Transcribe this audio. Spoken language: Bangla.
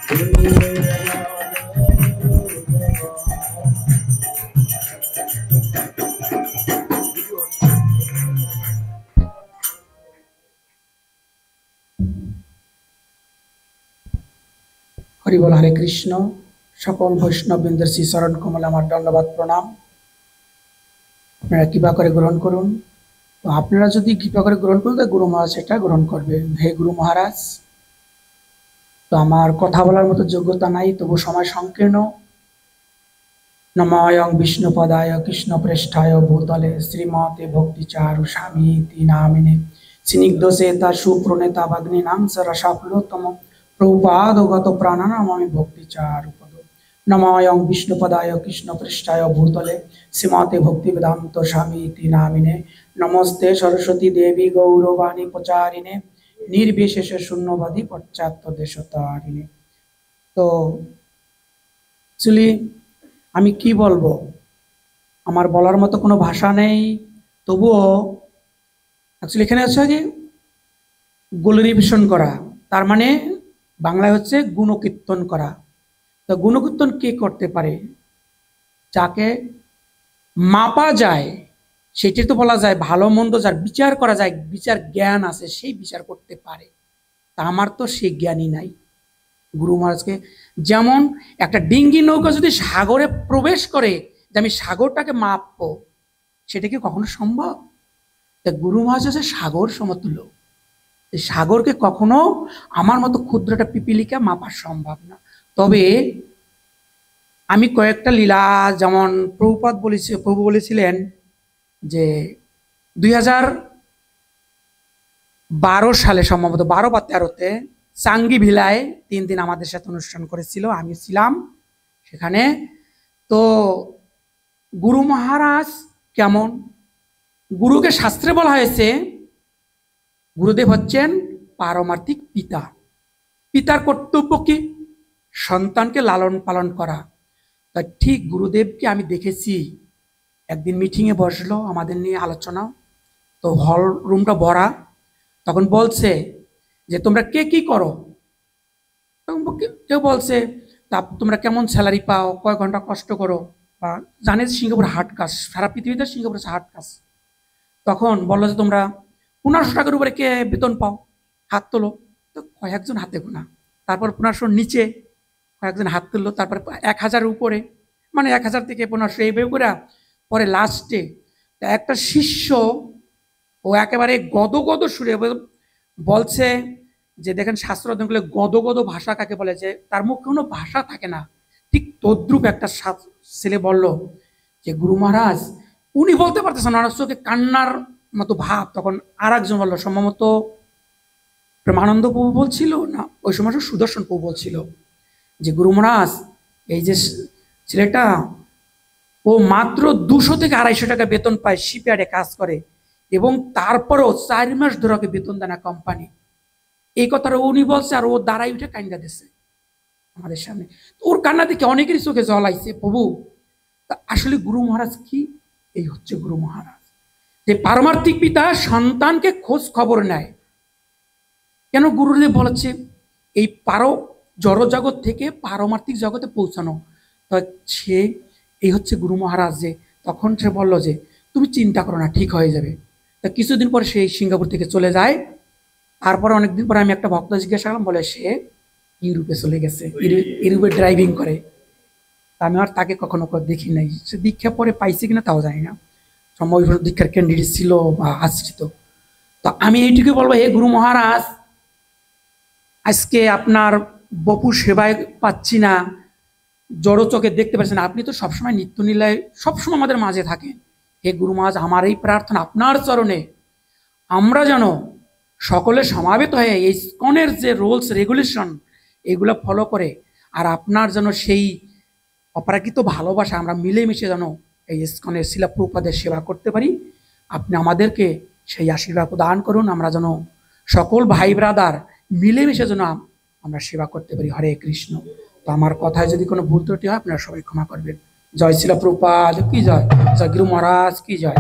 হরি বল। হরে কৃষ্ণ। সকল বৈষ্ণববৃন্দের শ্রী চরণ কমলে আমার দণ্ডবাদ প্রণাম। আপনারা কৃপা করে গ্রহণ করুন। তো আপনারা যদি কৃপা করে গ্রহণ করুন, তো গুরু মহারাজ সেটা গ্রহণ করবে। হে গুরু মহারাজ, তো আমার কথা বলার মতো যোগ্যতা নাই, তবু সময় সংকীর্ণ। নময়ং বিষ্ণুপদায় কৃষ্ণপ্রেষ্ঠায় ভূতলে শ্রীমতে ভক্তিচারু স্বামীতি নামিনে স্নিগ্ধসেতা সুপ্রণেতা ভগ্নীনাং সরসাফলোত্তম প্রভুপাদগত প্রাণানামি ভক্তিচারুপদ। নময়ং বিষ্ণুপদায় কৃষ্ণপৃষ্ঠায় ভূতলে শ্রীমতে ভক্তিবেদান্ত স্বামীতি নামিনে নমস্তে সরস্বতী দেবী গৌরবাণী প্রচারিণে নির্বিশেষে শূন্যবাদী পশ্চাত্য দেশতারিণে। তো আমি কি বলবো, আমার বলার মতো কোনো ভাষা নেই। তবুও অ্যাকচুয়ালি এখানে হচ্ছে কি গ্লোরিফিকেশন করা, তার মানে বাংলায় হচ্ছে গুণকীর্তন করা। তো গুণকীর্তন কে করতে পারে? যাকে মাপা যায়, সেটি তো বলা যায় ভালো মন্দ যার বিচার করা যায়, বিচার জ্ঞান আছে, সেই বিচার করতে পারে। তা আমার তো সেই জ্ঞানই নাই। গুরু মহারাজকে যেমন একটা ডিঙ্গি নৌকা যদি সাগরে প্রবেশ করে, যে আমি সাগরটাকে মাপবো, সেটা কি কখনো সম্ভব? তা গুরু মহারাজ হচ্ছে সাগর সমতুল্য। সাগরকে কখনো আমার মতো ক্ষুদ্র একটা পিপিলিকা মাপা সম্ভব না। তবে আমি কয়েকটা লীলা, যেমন প্রভু বলেছিলেন যে 2012 সালে সম্ভবত 12 বা 13-তে চাঙ্গি ভিলায় 3 দিন আমাদের সাথে অনুষ্ঠান করেছিল, আমি ছিলাম সেখানে। তো গুরু মহারাজ কেমন, গুরুকে শাস্ত্রে বলা হয়েছে গুরুদেব হচ্ছেন পারমার্থিক পিতা। পিতার কর্তব্য কি? সন্তানকে লালন পালন করা। তা ঠিক গুরুদেবকে আমি দেখেছি একদিন মিটিংয়ে বসলো, আমাদের নিয়ে আলোচনা, তো হল রুমটা ভরা। তখন বলছে যে তোমরা কে কি করো? কেউ বলছে তা তোমরা কেমন স্যালারি পাও, কয় ঘন্টা কষ্ট করো, বা জানে সিঙ্গাপুর হার্ড কাজ, সারা পৃথিবীতে সিঙ্গাপুর হার্ড কাজ। তখন বললো যে তোমরা 1500 টাকার উপরে কে বেতন পাও, হাত তোলো। তো কয়েকজন হাতে গোনা। তারপর 1500 নিচে কয়েকজন হাত তুললো, তারপরে 1000 উপরে, মানে 1000 থেকে 1500 এইভাবে করে। পরে লাস্টে একটা শিষ্য, ও একেবারে গদগদ সুরে বলছে যে দেখেন শাস্ত্র অধ্যয়ন গদগদ ভাষা কাকে বলে, যে তার মুখে কোনো ভাষা থাকে না। ঠিক তদ্রূপ একটা ছেলে বলল যে গুরু মহারাজ, উনি বলতে পারতেছেন না, চোখে কান্নার মতো ভাব। তখন আর একজন বললো, সম্ভবত প্রেমানন্দ প্রভু বলছিল, না ওই সময় সুদর্শন প্রভু বলছিল যে গুরু মহারাজ, এই যে ছেলেটা ও মাত্র 200 থেকে 250 টাকা বেতন পায়, শিপইয়ার্ডে কাজ করে, এবং তারপরেও 4 মাস ধরে ওকে বেতন দেয় না কোম্পানি। এই কথাটা উনি বলছে, আর ও দাঁড়াই উঠে কান্না দিচ্ছে আমাদের সামনে। ওর কান্না দেখে অনেকেরই চোখে জল আইছে। প্রভু, তা আসলে গুরু মহারাজ কি? এই হচ্ছে গুরু মহারাজ, যে পারমার্থিক পিতা সন্তানকে খোঁজ খবর নেয়। কেন গুরুদেব বলেছে এই জড় জগৎ থেকে পারমার্থিক জগতে পৌঁছানো। তো সে এই হচ্ছে গুরু মহারাজ। যে তখন সে বলল যে তুমি চিন্তা করো না, ঠিক হয়ে যাবে। তা কিছুদিন পরে সে সিঙ্গাপুর থেকে চলে যায়। তারপরে অনেকদিন পরে আমি একটা ভক্ত জিজ্ঞাসা করলাম, বলে সে ইউরোপে চলে গেছে, ইউরোপে ড্রাইভিং করে। আমি আর তাকে কখনো দেখি নাই। সে দীক্ষা পরে পাইছে কিনা তাও জানি না, সম্ভব দীক্ষার ক্যান্ডিডেট ছিল বা আশ্রিত। তো আমি এইটুকু বলবো, হে গুরু মহারাজ, আজকে আপনার বপুর সেবায় পাচ্ছি না, জড় চোখে দেখতে পাচ্ছেন, আপনি তো সবসময় নিত্য নীলায় সবসময় আমাদের মাঝে থাকেন। হে গুরু মহারাজ, আমার এই প্রার্থনা আপনার চরণে, আমরা যেন সকলে সমাবেত হয়ে এই ইসকনের যে রুলস রেগুলেশন এগুলো ফলো করে, আর আপনার যেন সেই অপরাকৃত ভালোবাসা আমরা মিলেমিশে যেন এই ইসকনের শিলা প্রভুপাদের সেবা করতে পারি। আপনি আমাদেরকে সেই আশীর্বাদ প্রদান করুন, আমরা যেন সকল ভাই ব্রাদার মিলেমিশে যেন আমরা সেবা করতে পারি। হরে কৃষ্ণ। তো আমার কথায় যদি কোনো ভুল ত্রুটি হয় আপনারা সবাই ক্ষমা করবেন। জয় শিলা প্রভুপাদ কি জয়, জয় গুরু মহারাজ কি জয়।